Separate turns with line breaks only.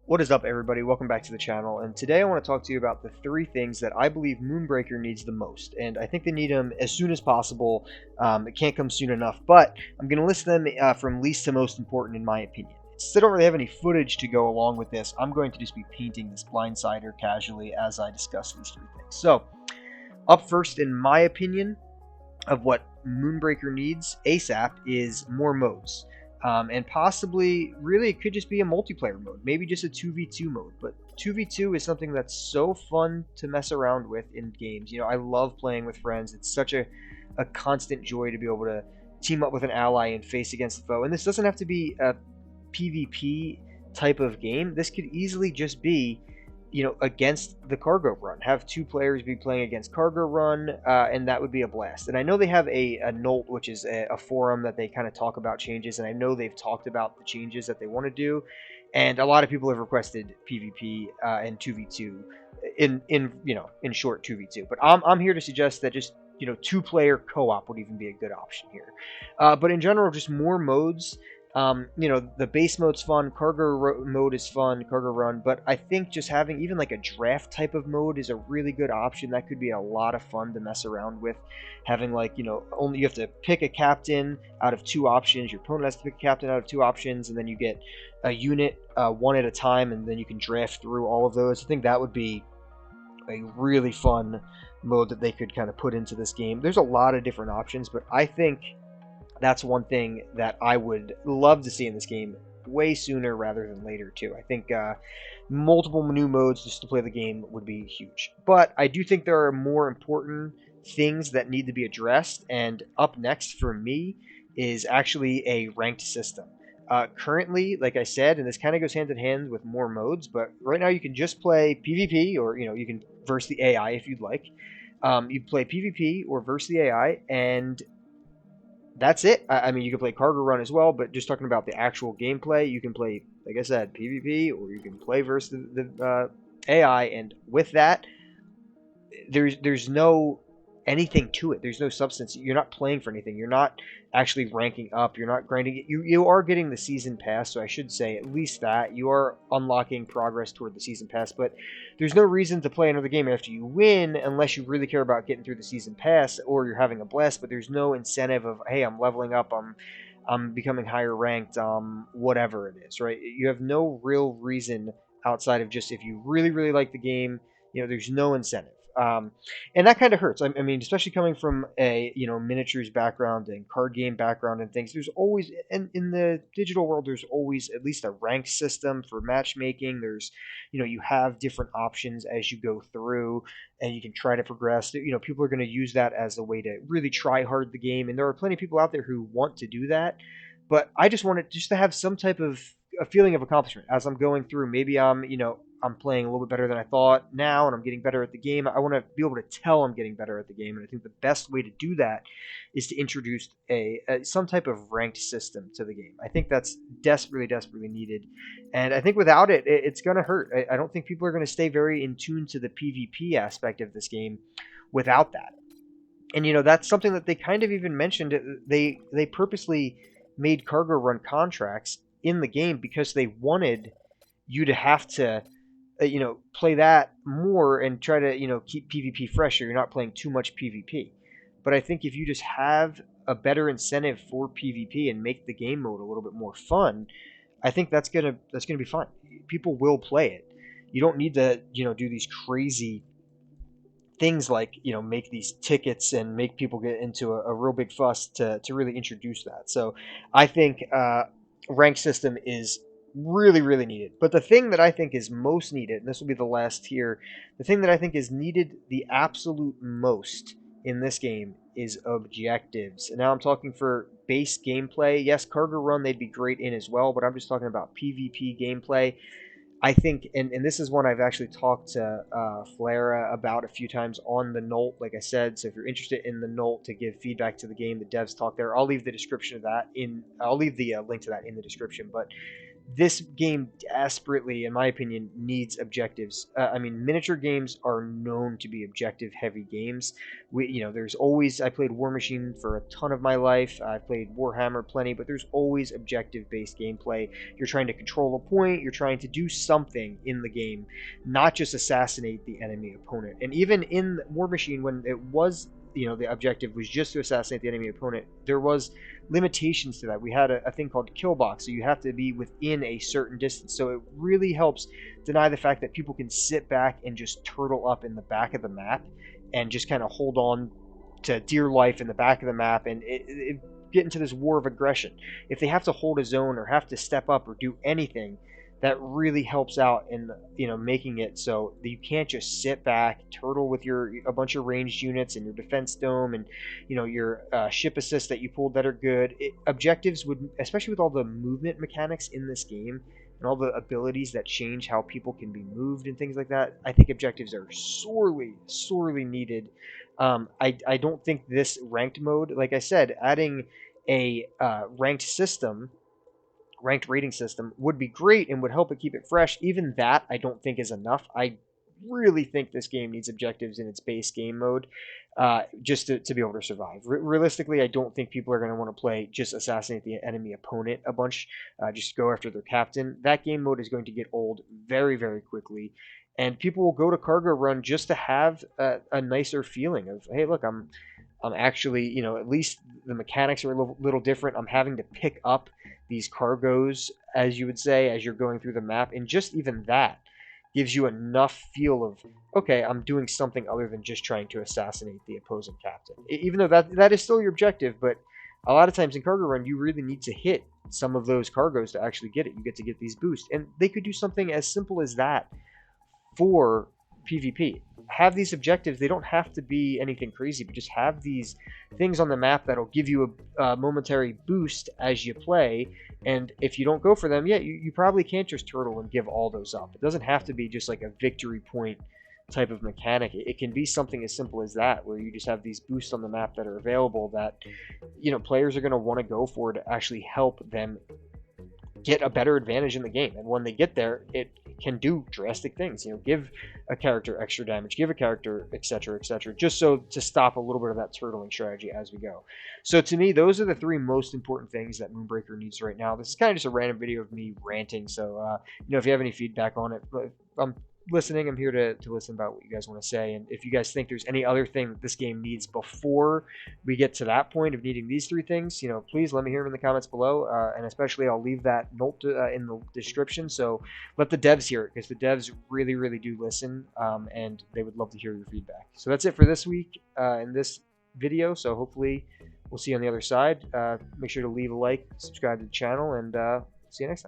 What is up, everybody? Welcome back to the channel, and today I want to talk to you about the three things that I believe Moonbreaker needs the most, and I think they need them as soon as possible. It can't come soon enough, but I'm going to list them from least to most important in my opinion. Since I don't really have any footage to go along with this, I'm going to just be painting this blindsider casually as I discuss these three things. So, up first, in my opinion, of what Moonbreaker needs ASAP is more modes. And possibly, really, it could just be a multiplayer mode, maybe just a 2v2 mode. But 2v2 is something that's so fun to mess around with in games. You know, I love playing with friends. It's such a constant joy to be able to team up with an ally and face against the foe. And this doesn't have to be a PvP type of game. This could easily just be, you know, against the cargo run. Have two players be playing against cargo run, and that would be a blast. And I know they have a Nolt, which is a forum that they kind of talk about changes, and I know they've talked about the changes that they want to do, and a lot of people have requested PvP and 2v2 in short 2v2. But I'm here to suggest that just, you know, two-player co-op would even be a good option here. But in general, just more modes. You know, the base mode's fun, cargo mode is fun, cargo run, but I think just having even like a draft type of mode is a really good option. That could be a lot of fun to mess around with. Having, like, you know, only you have to pick a captain out of two options, your opponent has to pick a captain out of two options, and then you get a unit one at a time, and then you can draft through all of those. I think that would be a really fun mode that they could kind of put into this game. There's a lot of different options, but I think that's one thing that I would love to see in this game way sooner rather than later, too. I think multiple new modes just to play the game would be huge. But I do think there are more important things that need to be addressed, and up next for me is actually a ranked system. Currently, like I said, and this kind of goes hand in hand with more modes, but right now you can just play PvP, or, you know, you can verse the AI if you'd like. You play PvP or verse the AI, and that's it. I mean, you can play cargo run as well, but just talking about the actual gameplay, you can play, like I said, PvP, or you can play versus the AI, and with that, there's no anything to it. There's no substance. You're not playing for anything. You're not actually ranking up. You're not grinding it. You are getting the season pass, so I should say at least that you are unlocking progress toward the season pass. But there's no reason to play another game after you win unless you really care about getting through the season pass or you're having a blast. But there's no incentive of, hey, I'm leveling up. I'm becoming higher ranked. Whatever it is, right? You have no real reason outside of just if you really like the game. You know, there's no incentive. And that kind of hurts. I mean, especially coming from a, you know, miniatures background and card game background and things. There's always, in the digital world, there's always at least a rank system for matchmaking. There's, you know, you have different options as you go through, and you can try to progress. You know, people are going to use that as a way to really try hard the game, and there are plenty of people out there who want to do that. But I just want it just to have some type of a feeling of accomplishment as I'm going through. Maybe I'm playing a little bit better than I thought now, and I'm getting better at the game. I want to be able to tell I'm getting better at the game, and I think the best way to do that is to introduce some type of ranked system to the game. I think that's desperately needed, and I think without it, it's going to hurt. I don't think people are going to stay very in tune to the PvP aspect of this game without that. And, you know, that's something that they kind of even mentioned. They purposely made cargo run contracts in the game because they wanted you to have to you know, play that more and try to, you know, keep PvP fresh, or you're not playing too much PvP. But I think if you just have a better incentive for PvP and make the game mode a little bit more fun, I think that's gonna be fun. People will play it. You don't need to, you know, do these crazy things like, you know, make these tickets and make people get into a real big fuss to really introduce that. So I think rank system is really needed. But the thing that I think is most needed, and this will be the last here, the thing that I think is needed the absolute most in this game is objectives. And now I'm talking for base gameplay. Yes, cargo run they'd be great in as well, but I'm just talking about PvP gameplay. I think, and this is one I've actually talked to Flara about a few times on the Nolt, like I said. So if you're interested in the Nolt to give feedback to the game, the devs talk there. I'll leave the description of that I'll leave the link to that in the description. But this game desperately, in my opinion, needs objectives. I mean, miniature games are known to be objective-heavy games. There's always. I played War Machine for a ton of my life. I played Warhammer plenty, but there's always objective-based gameplay. You're trying to control a point. You're trying to do something in the game, not just assassinate the enemy opponent. And even in War Machine, when it was, the objective was just to assassinate the enemy opponent, there was limitations to that. We had a thing called Killbox, so you have to be within a certain distance. So it really helps deny the fact that people can sit back and just turtle up in the back of the map and just kind of hold on to dear life in the back of the map and get into this war of aggression. If they have to hold a zone or have to step up or do anything, that really helps out in making it so that you can't just sit back, turtle with a bunch of ranged units and your defense dome and your ship assists that you pulled that are good. Objectives would, especially with all the movement mechanics in this game and all the abilities that change how people can be moved and things like that, I think objectives are sorely needed. I don't think this ranked mode, like I said, adding a ranked rating system would be great and would help it keep it fresh. Even that I don't think is enough. I really think this game needs objectives in its base game mode just to be able to survive. Realistically, I don't think people are going to want to play just assassinate the enemy opponent a bunch, just go after their captain. That game mode is going to get old very quickly, and people will go to cargo run just to have a nicer feeling of, hey, look, I'm actually, at least the mechanics are a little different. I'm having to pick up these cargoes, as you would say, as you're going through the map. And just even that gives you enough feel of, okay, I'm doing something other than just trying to assassinate the opposing captain. Even though that is still your objective, but a lot of times in cargo run, you really need to hit some of those cargoes to actually get it. You get to get these boosts. And they could do something as simple as that for PvP. Have these objectives. They don't have to be anything crazy, but just have these things on the map that'll give you a momentary boost as you play. And if you don't go for them, yeah, you probably can't just turtle and give all those up. It doesn't have to be just like a victory point type of mechanic. It can be something as simple as that, where you just have these boosts on the map that are available that players are going to want to go for to actually help them get a better advantage in the game. And when they get there, it can do drastic things. Give a character extra damage, give a character, etc., just so to stop a little bit of that turtling strategy as we go. So to me, those are the three most important things that Moonbreaker needs right now. This is kind of just a random video of me ranting. So if you have any feedback on it, I'm listening. I'm here to listen about what you guys want to say. And if you guys think there's any other thing that this game needs before we get to that point of needing these three things, please let me hear them in the comments below. And especially I'll leave that note in the description. So let the devs hear it, because the devs really do listen, and they would love to hear your feedback. So that's it for this week in this video. So hopefully we'll see you on the other side. Make sure to leave a like, subscribe to the channel, and see you next time.